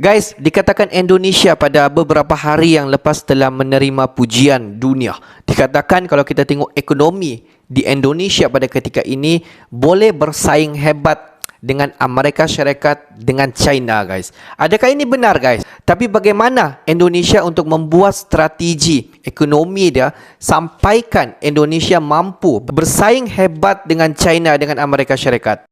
Guys, dikatakan Indonesia pada beberapa hari yang lepas telah menerima pujian dunia. Dikatakan kalau kita tengok ekonomi di Indonesia pada ketika ini boleh bersaing hebat dengan Amerika Syarikat, dengan China, guys. Adakah ini benar, guys? Tapi bagaimana Indonesia untuk membuat strategi ekonomi dia sampaikan Indonesia mampu bersaing hebat dengan China, dengan Amerika Syarikat?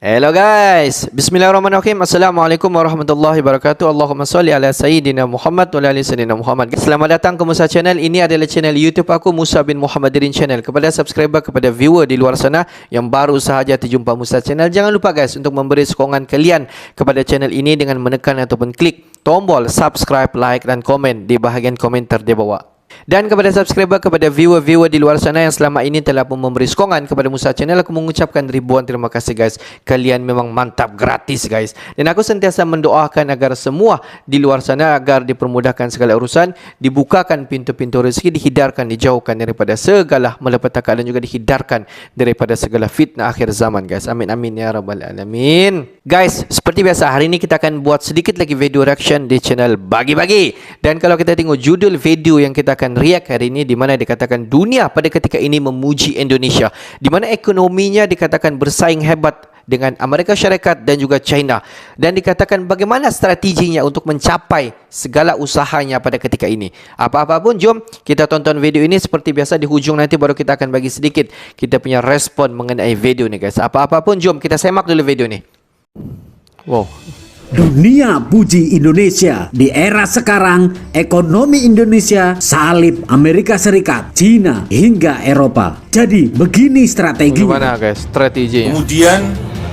Hello guys, bismillahirrahmanirrahim. Assalamualaikum warahmatullahi wabarakatuh. Allahumma salli ala Sayyidina Muhammad wa ala ali Sayyidina Muhammad. Selamat datang ke Musa Channel. Ini adalah channel YouTube aku, Musa bin Muhammadirin Channel. Kepada subscriber, kepada viewer di luar sana yang baru sahaja terjumpa Musa Channel, jangan lupa guys untuk memberi sokongan kalian kepada channel ini dengan menekan ataupun klik tombol subscribe, like dan komen di bahagian komentar di bawah. Dan kepada subscriber, kepada viewer-viewer di luar sana yang selama ini telah pun memberi sokongan kepada Musa Channel, aku mengucapkan ribuan terima kasih guys. Kalian memang mantap, gratis guys. Dan aku sentiasa mendoakan agar semua di luar sana agar dipermudahkan segala urusan, dibukakan pintu-pintu rezeki, dihidarkan, dijauhkan daripada segala malapetaka dan juga dihidarkan daripada segala fitnah akhir zaman guys. Amin amin ya rabbal alamin. Guys, seperti biasa hari ini kita akan buat sedikit lagi video reaction di channel Bagi-Bagi. Dan kalau kita tengok judul video yang kita akan react hari ini, di mana dikatakan dunia pada ketika ini memuji Indonesia, di mana ekonominya dikatakan bersaing hebat dengan Amerika Syarikat dan juga China, dan dikatakan bagaimana strateginya untuk mencapai segala usahanya pada ketika ini. Apa-apa pun, jom kita tonton video ini. Seperti biasa di hujung nanti baru kita akan bagi sedikit kita punya respon mengenai video ni guys. Apa-apa pun, jom kita semak dulu video ni. Wow. Dunia puji Indonesia. Di era sekarang, ekonomi Indonesia salib Amerika Serikat, China, hingga Eropa. Jadi, begini strateginya. Gimana guys strateginya? Kemudian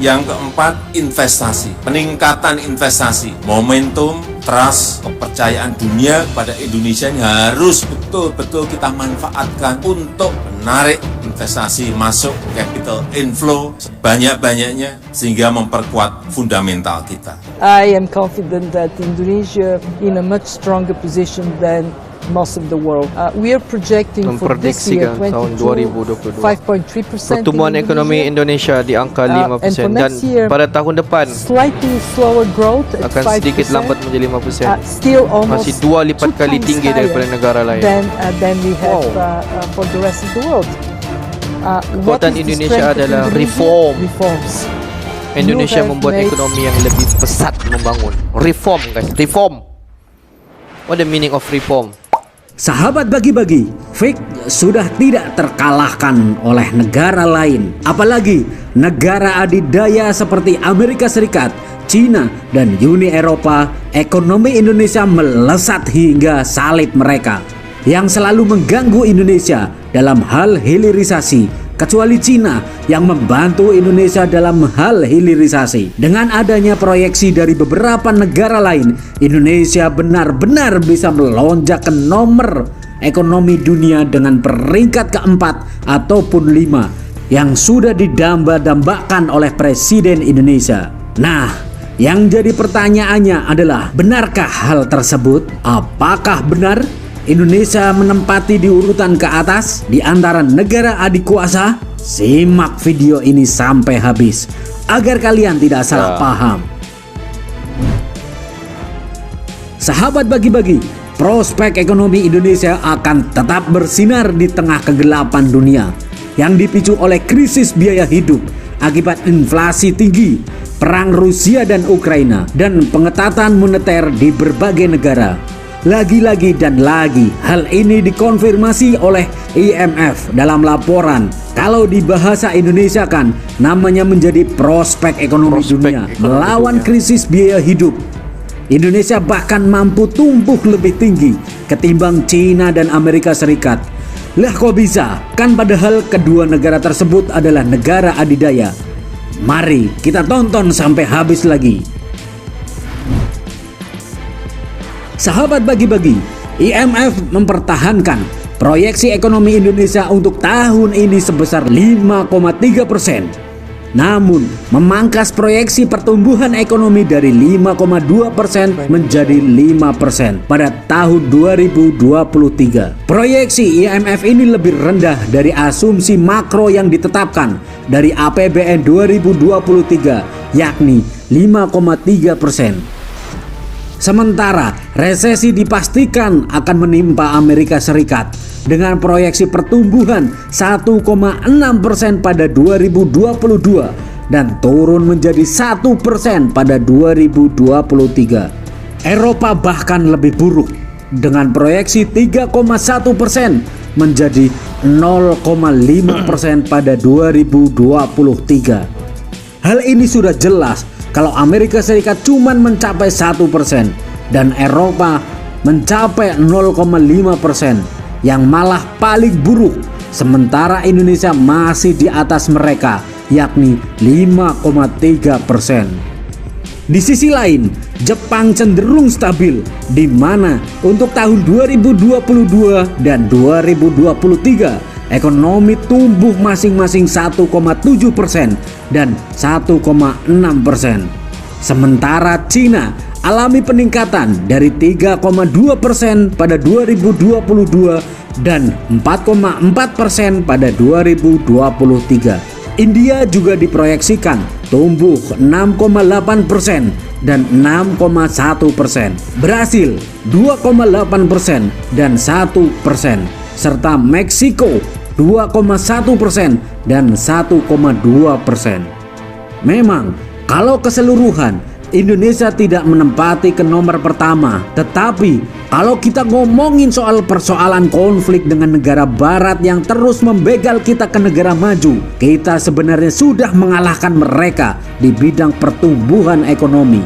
yang keempat, investasi. Peningkatan investasi. Momentum, trust, kepercayaan dunia pada Indonesia ini harus betul-betul kita manfaatkan untuk menarik investasi masuk, capital inflow sebanyak-banyaknya sehingga memperkuat fundamental kita. I am confident that Indonesia in a much stronger position than most of the world. We are projecting for this year Memprediksikan tahun 2022 5.3% pertumbuhan ekonomi Indonesia di angka 5% dan pada tahun depan slightly slower growth at akan 5%, sedikit lambat menjadi 5%. still almost Masih 2 lipat 2 kali times tinggi daripada higher negara lain. than we have Wow. for the rest of the world. What Kekuatan is the Indonesia strength of adalah Indonesia? reform. Reforms. Indonesia You have membuat made- ekonomi yang lebih pesat membangun. Reform guys, reform. What the meaning of reform? Sahabat Bagi-Bagi, fake sudah tidak terkalahkan oleh negara lain. Apalagi negara adidaya seperti Amerika Serikat, China, dan Uni Eropa. Ekonomi Indonesia melesat hingga salib mereka yang selalu mengganggu Indonesia dalam hal hilirisasi, kecuali China yang membantu Indonesia dalam hal hilirisasi. Dengan adanya proyeksi dari beberapa negara lain, Indonesia benar-benar bisa melonjak ke nomor ekonomi dunia dengan peringkat keempat ataupun 5 yang sudah didamba-dambakan oleh Presiden Indonesia. Nah, yang jadi pertanyaannya adalah, benarkah hal tersebut? Apakah benar Indonesia menempati di urutan ke atas di antara negara adikuasa? Simak video ini sampai habis agar kalian tidak salah paham. Sahabat Bagi-Bagi, prospek ekonomi Indonesia akan tetap bersinar di tengah kegelapan dunia yang dipicu oleh krisis biaya hidup akibat inflasi tinggi, perang Rusia dan Ukraina, dan pengetatan moneter di berbagai negara. Lagi-lagi dan lagi, hal ini dikonfirmasi oleh IMF dalam laporan. Kalau di bahasa Indonesia kan namanya menjadi prospek ekonomi dunia melawan krisis biaya hidup. Indonesia bahkan mampu tumbuh lebih tinggi ketimbang China dan Amerika Serikat. Lah kok bisa? Kan padahal kedua negara tersebut adalah negara adidaya. Mari kita tonton sampai habis lagi. Sahabat Bagi-Bagi, IMF mempertahankan proyeksi ekonomi Indonesia untuk tahun ini sebesar 5,3%. Namun, memangkas proyeksi pertumbuhan ekonomi dari 5,2% menjadi 5% pada tahun 2023. Proyeksi IMF ini lebih rendah dari asumsi makro yang ditetapkan dari APBN 2023, yakni 5,3%. Sementara resesi dipastikan akan menimpa Amerika Serikat dengan proyeksi pertumbuhan 1,6% pada 2022 dan turun menjadi 1% pada 2023. Eropa bahkan lebih buruk dengan proyeksi 3,1% menjadi 0,5% pada 2023. Hal ini sudah jelas kalau Amerika Serikat cuma mencapai 1% dan Eropa mencapai 0,5%, yang malah paling buruk, sementara Indonesia masih di atas mereka, yakni 5,3%. Di sisi lain, Jepang cenderung stabil, di mana untuk tahun 2022 dan 2023 ekonomi tumbuh masing-masing 1,7% dan 1,6%. Sementara Cina alami peningkatan dari 3,2% pada 2022 dan 4,4% pada 2023. India juga diproyeksikan tumbuh 6,8% dan 6,1%. Brasil 2,8% dan 1%. Serta Meksiko 2,1% dan 1,2%. Memang kalau keseluruhan Indonesia tidak menempati ke nomor pertama, tetapi kalau kita ngomongin soal persoalan konflik dengan negara barat yang terus membegal kita ke negara maju, kita sebenarnya sudah mengalahkan mereka di bidang pertumbuhan ekonomi.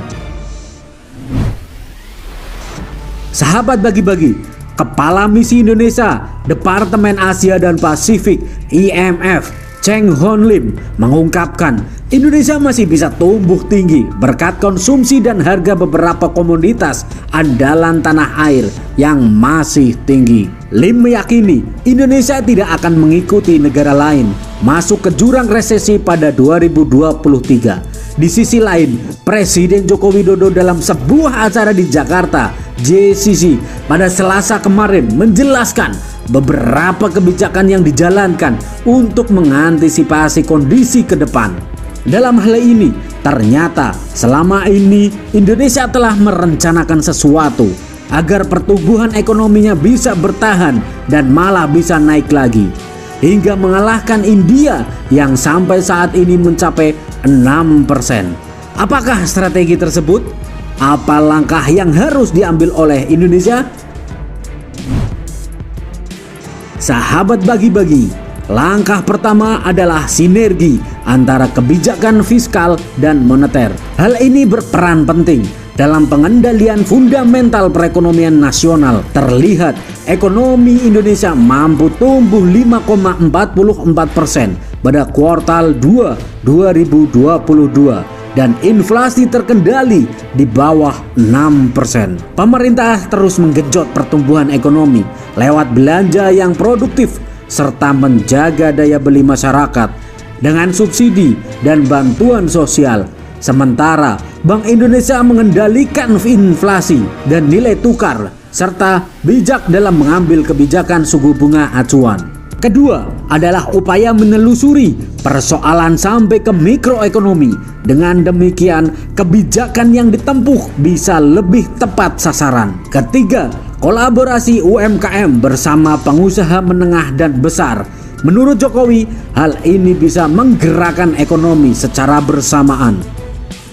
Sahabat bagi-bagi, Kepala Misi Indonesia Departemen Asia dan Pasifik IMF Cheng Hon Lim mengungkapkan Indonesia masih bisa tumbuh tinggi berkat konsumsi dan harga beberapa komoditas andalan tanah air yang masih tinggi. Lim meyakini Indonesia tidak akan mengikuti negara lain masuk ke jurang resesi pada 2023. Di sisi lain, Presiden Joko Widodo dalam sebuah acara di Jakarta, JCC, pada Selasa kemarin menjelaskan beberapa kebijakan yang dijalankan untuk mengantisipasi kondisi ke depan. Dalam hal ini, ternyata selama ini Indonesia telah merencanakan sesuatu agar pertumbuhan ekonominya bisa bertahan dan malah bisa naik lagi, hingga mengalahkan India yang sampai saat ini mencapai 6%. Apakah strategi tersebut? Apa langkah yang harus diambil oleh Indonesia? Sahabat bagi-bagi, langkah pertama adalah sinergi antara kebijakan fiskal dan moneter. Hal ini berperan penting dalam pengendalian fundamental perekonomian nasional. Terlihat ekonomi Indonesia mampu tumbuh 5,44% pada kuartal 2 2022 dan inflasi terkendali di bawah 6%. Pemerintah terus menggenjot pertumbuhan ekonomi lewat belanja yang produktif serta menjaga daya beli masyarakat dengan subsidi dan bantuan sosial. Sementara Bank Indonesia mengendalikan inflasi dan nilai tukar serta bijak dalam mengambil kebijakan suku bunga acuan. Kedua adalah upaya menelusuri persoalan sampai ke mikroekonomi. Dengan demikian, kebijakan yang ditempuh bisa lebih tepat sasaran. Ketiga, kolaborasi UMKM bersama pengusaha menengah dan besar. Menurut Jokowi, hal ini bisa menggerakkan ekonomi secara bersamaan.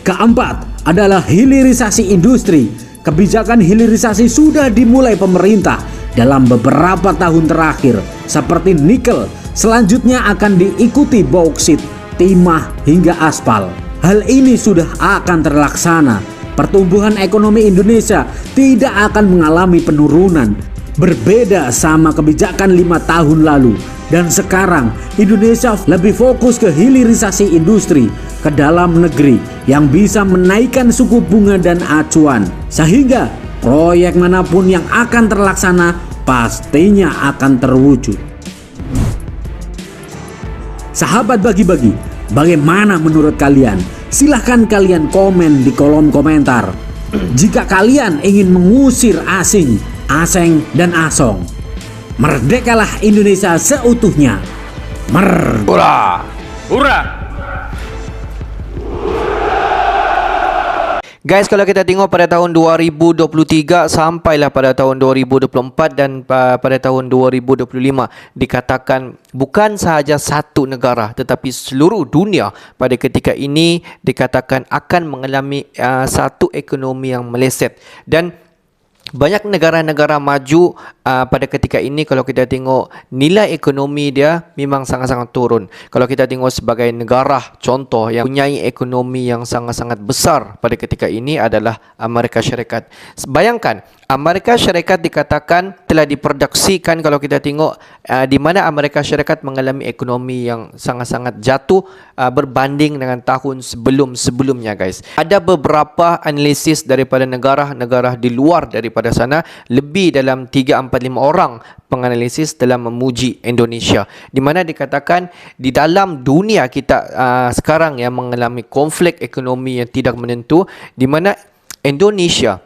Keempat adalah hilirisasi industri. Kebijakan hilirisasi sudah dimulai pemerintah dalam beberapa tahun terakhir, seperti nikel. Selanjutnya akan diikuti bauksit, timah hingga aspal. Hal ini sudah akan terlaksana. Pertumbuhan ekonomi Indonesia tidak akan mengalami penurunan. Berbeda sama kebijakan 5 tahun lalu. Dan sekarang Indonesia lebih fokus ke hilirisasi industri ke dalam negeri yang bisa menaikkan suku bunga dan acuan. Sehingga proyek manapun yang akan terlaksana pastinya akan terwujud. Sahabat bagi-bagi, bagaimana menurut kalian? Silahkan kalian komen di kolom komentar. Jika kalian ingin mengusir asing, aseng, dan asong, merdekalah Indonesia seutuhnya. Hurra! Hurra! Guys, kalau kita tengok pada tahun 2023 sampailah pada tahun 2024 dan pada tahun 2025 dikatakan bukan sahaja satu negara tetapi seluruh dunia pada ketika ini dikatakan akan mengalami satu ekonomi yang meleset. Dan banyak negara-negara maju pada ketika ini kalau kita tengok nilai ekonomi dia memang sangat-sangat turun. Kalau kita tengok sebagai negara contoh yang mempunyai ekonomi yang sangat-sangat besar pada ketika ini adalah Amerika Syarikat. Bayangkan Amerika Syarikat dikatakan telah diproduksikan kalau kita tengok di mana Amerika Syarikat mengalami ekonomi yang sangat-sangat jatuh berbanding dengan tahun sebelum-sebelumnya guys. Ada beberapa analisis daripada negara-negara di luar daripada sana, lebih dalam 3-4-5 orang penganalisis telah memuji Indonesia, di mana dikatakan di dalam dunia kita sekarang yang mengalami konflik ekonomi yang tidak menentu, di mana Indonesia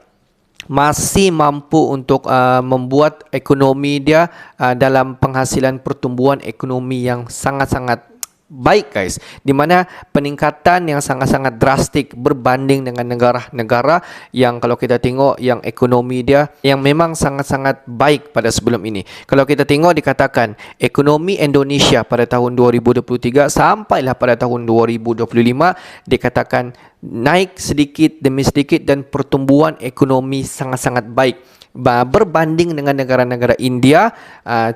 masih mampu untuk membuat ekonomi dia dalam penghasilan pertumbuhan ekonomi yang sangat-sangat baik guys, di mana peningkatan yang sangat-sangat drastik berbanding dengan negara-negara yang kalau kita tengok yang ekonomi dia yang memang sangat-sangat baik pada sebelum ini. Kalau kita tengok dikatakan ekonomi Indonesia pada tahun 2023 sampailah pada tahun 2025 dikatakan naik sedikit demi sedikit dan pertumbuhan ekonomi sangat-sangat baik berbanding dengan negara-negara India,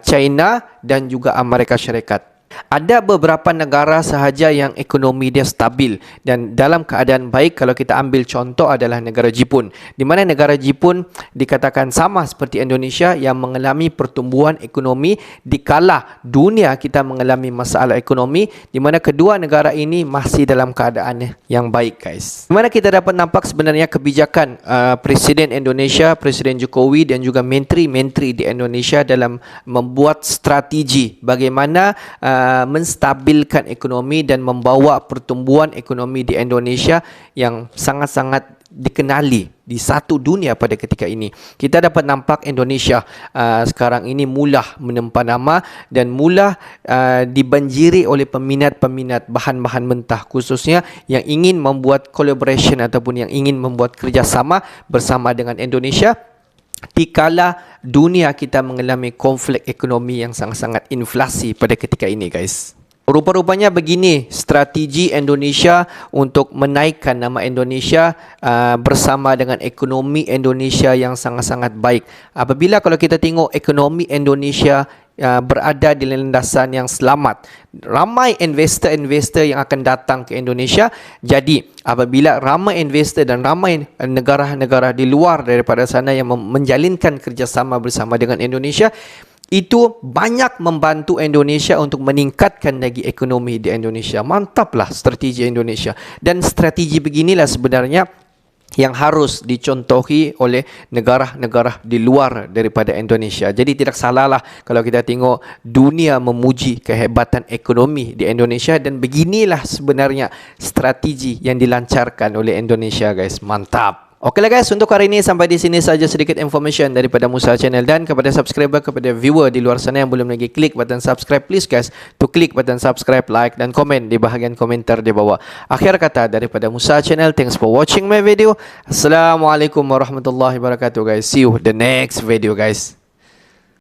China dan juga Amerika Syarikat. Ada beberapa negara sahaja yang ekonomi dia stabil dan dalam keadaan baik. Kalau kita ambil contoh adalah negara Jepun, di mana negara Jepun dikatakan sama seperti Indonesia yang mengalami pertumbuhan ekonomi dikala dunia kita mengalami masalah ekonomi, di mana kedua negara ini masih dalam keadaan yang baik guys. Di mana kita dapat nampak sebenarnya kebijakan Presiden Indonesia, Presiden Jokowi dan juga menteri-menteri di Indonesia dalam membuat strategi bagaimana menstabilkan ekonomi dan membawa pertumbuhan ekonomi di Indonesia yang sangat-sangat dikenali di satu dunia pada ketika ini. Kita dapat nampak Indonesia sekarang ini mula menempa nama dan mula dibanjiri oleh peminat-peminat bahan-bahan mentah, khususnya yang ingin membuat collaboration ataupun yang ingin membuat kerjasama bersama dengan Indonesia dikala dunia kita mengalami konflik ekonomi yang sangat-sangat inflasi pada ketika ini guys. Rupa-rupanya begini strategi Indonesia untuk menaikkan nama Indonesia bersama dengan ekonomi Indonesia yang sangat-sangat baik. Apabila kalau kita tengok ekonomi Indonesia berada di landasan yang selamat, ramai investor-investor yang akan datang ke Indonesia. Jadi apabila ramai investor dan ramai negara-negara di luar daripada sana yang menjalinkan kerjasama bersama dengan Indonesia, itu banyak membantu Indonesia untuk meningkatkan lagi ekonomi di Indonesia. Mantaplah strategi Indonesia. Dan strategi beginilah sebenarnya yang harus dicontohi oleh negara-negara di luar daripada Indonesia. Jadi tidak salahlah kalau kita tengok dunia memuji kehebatan ekonomi di Indonesia, dan beginilah sebenarnya strategi yang dilancarkan oleh Indonesia guys. Mantap. Okeylah guys, untuk hari ini sampai di sini saja sedikit information daripada Musa Channel, dan kepada subscriber, kepada viewer di luar sana yang belum lagi klik button subscribe, please guys to klik button subscribe, like dan komen di bahagian komentar di bawah. Akhir kata daripada Musa Channel, thanks for watching my video. Assalamualaikum warahmatullahi wabarakatuh guys. See you the next video guys.